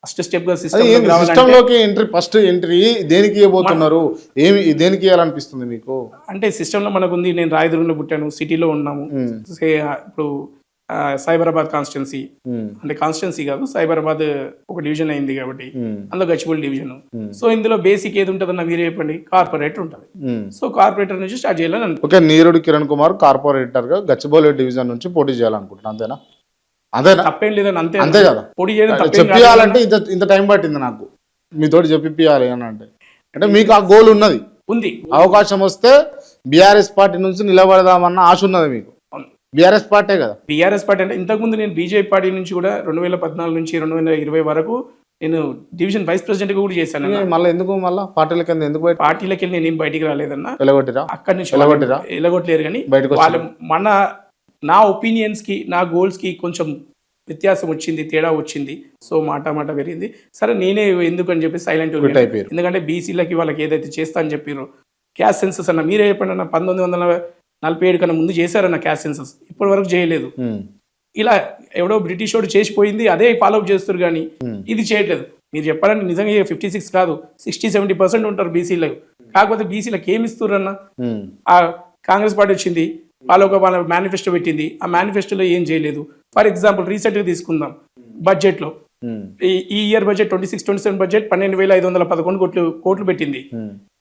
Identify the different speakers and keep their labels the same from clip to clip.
Speaker 1: First step గా
Speaker 2: system లోకి entry, first entry దేనికి ఇవ్వబోతున్నారు, ఏమి దేనికి ఇవ్వాలనిపిస్తుంది మీకు?
Speaker 1: అంటే సిస్టమ్ లో మనకు ఉంది, నేను రాయదుర్గంలో పుట్టాను, సిటీలో ఉన్నాము. ఇప్పుడు సైబరాబాద్ కాన్స్టిట్యున్సీ, అంటే కాన్స్టిట్యున్సీ కాదు, సైబరాబాద్ ఒక డివిజన్ అయింది కాబట్టి అందులో గచ్చిబౌలి డివిజన్. సో ఇందులో బేసిక్ ఏది ఉంటుందన్న మీరే చెప్పండి, కార్పొరేటర్ ఉంటుంది. సో కార్పొరేటర్ నుంచి స్టార్ట్ చేయాలని
Speaker 2: ఓకే, నీరుడు కిరణ్ కుమార్ కార్పొరేటర్ గా గచ్చిబౌలి డివిజన్ నుంచి పోటీ చేయాలనుకుంటున్నా, అంతేనా? అదేనా?
Speaker 1: తప్పేం లేదని అంతే
Speaker 2: అంతే కదా.
Speaker 1: పోటీ చేయడం
Speaker 2: చెప్పాలంటే ఇంత టైం పట్టింది నాకు మీతోటి చెప్పియాలి అని అంటే మీకు ఆ గోల్ ఉన్నది,
Speaker 1: ఉంది.
Speaker 2: అవకాశం వస్తే బీఆర్ఎస్ పార్టీ నుంచి నిలబడదామన్న ఆశ ఉన్నది మీకు. బీఆర్ఎస్ పార్టీ కదా.
Speaker 1: బీఆర్ఎస్ పార్టీ అంటే ఇంతకుముందు నేను బీజేపీ పార్టీ నుంచి కూడా 2014 నుంచి 2020 వరకు నేను డివిజన్ వైస్ ప్రెసిడెంట్ కూడా చేశాను.
Speaker 2: మళ్ళీ ఎందుకు పార్టీలకి ఎందుకు
Speaker 1: పార్టీలకి వెళ్ళి నేను బయటికి రాలేదన్నా.
Speaker 2: ఎలగొట్టిరా?
Speaker 1: అక్కడి నుంచి ఎలగొట్టలేరు కానీ వాళ్ళ నా ఒపీనియన్స్ కి నా గోల్స్ కి కొంచెం వ్యత్యాసం వచ్చింది, తేడా వచ్చింది. సో మాట పెరిగింది. సరే నేనే ఎందుకు అని చెప్పి సైలెంట్ అయిపోయారు. ఎందుకంటే బీసీలకి వాళ్ళకి ఏదైతే చేస్తా అని చెప్పారో, క్యాస్ట్ సెన్సస్ అన్న మీరే చెప్పండి అన్న, 1947 కన్నా ముందు చేశారన్న క్యాస్ట్ సెన్సస్, ఇప్పటి వరకు చేయలేదు. ఇలా ఎవడో బ్రిటిష్ వాడు చేసిపోయింది అదే ఫాలో అప్ చేస్తారు కానీ ఇది చేయట్లేదు. మీరు చెప్పాలంటే నిజంగా 56 కాదు 60-70% ఉంటారు బీసీలు. కాకపోతే బీసీలకు ఏమి ఇస్తారు అన్న? ఆ కాంగ్రెస్ పార్టీ వచ్చింది, వాళ్ళ మేనిఫెస్టో పెట్టింది, ఆ మేనిఫెస్టోలో ఏం చేయలేదు. ఫర్ ఎగ్జాంపుల్ రీసెంట్ గా తీసుకుందాం, బడ్జెట్ లో ఈ ఇయర్ బడ్జెట్ 26-27 బడ్జెట్ 12,511 కోట్లు పెట్టింది.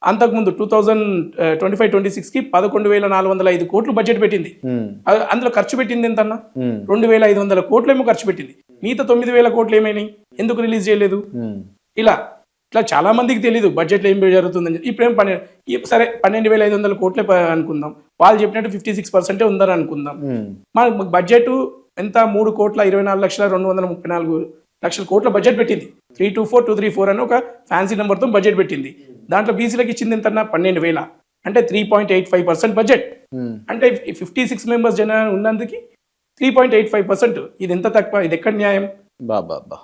Speaker 1: అంతకుముందు 2025-26 కి 11,405 కోట్లు బడ్జెట్ పెట్టింది. అందులో ఖర్చు పెట్టింది ఎంతన్నా? 2,500 కోట్లు ఏమో ఖర్చు పెట్టింది. మిగతా 9,000 కోట్లు ఏమైనాయి, ఎందుకు రిలీజ్ చేయలేదు? ఇలా చాలా మందికి తెలియదు బడ్జెట్లో ఏం జరుగుతుందని. ఇప్పుడేం సరే 12,500 కోట్లే అనుకుందాం, వాళ్ళు చెప్పినట్టు 56% ఉందని అనుకుందాం. మన బడ్జెట్ ఎంత? 3,24,234,00,000 కోట్ల బడ్జెట్ పెట్టింది. 324,234 అని ఒక ఫ్యాన్సీ నెంబర్తో బడ్జెట్ పెట్టింది. దాంట్లో బీసీలకు ఇచ్చింది ఎంత? 12,000, అంటే 3.85% బడ్జెట్. అంటే 56 మెంబర్స్ జనాలు ఉన్నందుకు 3.85%. ఇది ఎంత తక్కువ? ఇది ఎక్కడ న్యాయం?
Speaker 2: బాబా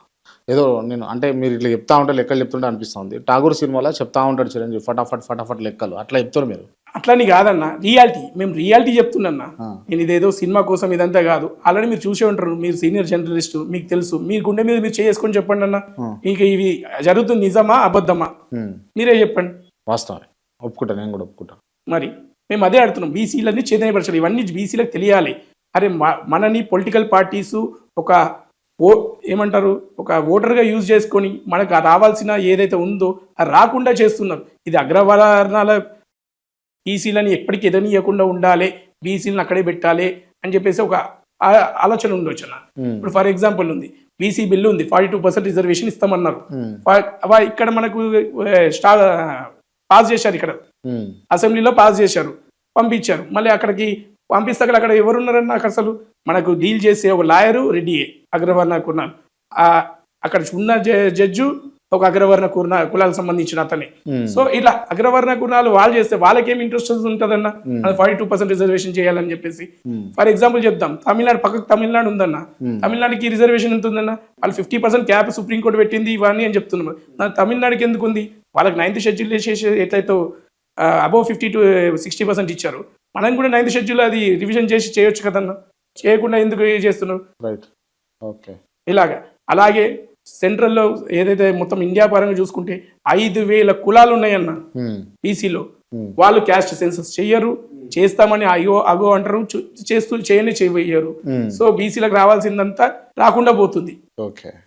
Speaker 2: ఏదో నేను అంటే మీరు ఇట్లా చెప్తా ఉంటే లెక్కలు చెప్తుంటే అనిపిస్తుంది. ఠాగూర్ సినిమాలో చెప్తా ఉంటాడు చిరంజీవి, ఫటాఫట్ లెక్కలు అట్లా చెప్తారు మీరు.
Speaker 1: అట్లని కాదన్న, రియాలిటీ. మేము రియాలిటీ చెప్తున్నా. నేను ఇదేదో సినిమా కోసం ఇదంతా కాదు. ఆల్రెడీ మీరు చూసే ఉంటారు, మీరు సీనియర్ జర్నలిస్ట్, మీకు తెలుసు. మీ గుండె మీద మీరు చేసుకొని చెప్పండి అన్న, మీకు ఇవి జరుగుతుంది నిజమా అబద్ధమా మీరే చెప్పండి.
Speaker 2: వాస్తవం ఒప్పుకుంటా, నేను కూడా ఒప్పుకుంటా.
Speaker 1: మరి మేము అదే అడుగుతున్నాం, బీసీలన్నీ చైతన్యపరచాలి, ఇవన్నీ బీసీలకు తెలియాలి. అరే మనని పొలిటికల్ పార్టీస్ ఒక ఏమంటారు, ఒక ఓటర్గా యూజ్ చేసుకొని మనకు రావాల్సిన ఏదైతే ఉందో అది రాకుండా చేస్తున్నారు. ఇది అగ్రవర్ణాల బీసీలని ఎప్పటికీ ఎదనీయకుండా ఉండాలి, బీసీలను అక్కడే పెట్టాలి అని చెప్పేసి ఒక ఆలోచన ఉండొచ్చు అన్న. ఇప్పుడు ఫర్ ఎగ్జాంపుల్ ఉంది, బీసీ బిల్లు ఉంది, 42% రిజర్వేషన్ ఇస్తామన్నారు. ఇక్కడ మనకు పాస్ చేశారు, ఇక్కడ అసెంబ్లీలో పాస్ చేశారు, పంపించారు. మళ్ళీ అక్కడికి పంపిస్తే అక్కడ ఎవరున్నారన్న? అక్కడ అసలు మనకు డీల్ చేసే ఒక లాయరు రెడ్డియే, అగ్రవర్ణ కుర్నాలు. అక్కడ ఉన్న జడ్జు ఒక అగ్రవర్ణ కులాలకు సంబంధించిన అతనే. సో ఇలా అగ్రవర్ణ కులాలు వాళ్ళు చేస్తే వాళ్ళకేం ఇంట్రెస్ట్ ఉంటుందన్న? 42% రిజర్వేషన్ చేయాలని చెప్పేసి. ఫర్ ఎగ్జాంపుల్ చెప్తాం, తమిళనాడు పక్కకు తమిళనాడు ఉందన్న, తమిళనాడుకి రిజర్వేషన్ ఎంత ఉందన్న? వాళ్ళు 50% క్యాప్ సుప్రీంకోర్టు పెట్టింది ఇవన్నీ అని చెప్తున్నారు. తమిళనాడుకి ఎందుకు ఉంది? వాళ్ళకి 9th షెడ్యూల్ చేసి ఎట్లయితే అబౌవ్ 50 to 60% ఇచ్చారు, మనం కూడా 9th షెడ్యూల్ అది రివిజన్ చేసి చేయొచ్చు కదన్నా. చేయకుండా ఎందుకు చేస్తున్నారు?
Speaker 2: Right, okay.
Speaker 1: ఇలాగా అలాగే సెంట్రల్లో ఏదైతే మొత్తం ఇండియా పరంగా చూసుకుంటే 5,000 కులాలు ఉన్నాయన్న బీసీలో. వాళ్ళు క్యాస్ట్ సెన్సస్ చెయ్యరు, చేస్తామని అగో అంటారు, చేయని చేయరు. సో బీసీలకు రావాల్సిందంతా రాకుండా పోతుంది.
Speaker 2: ఓకే.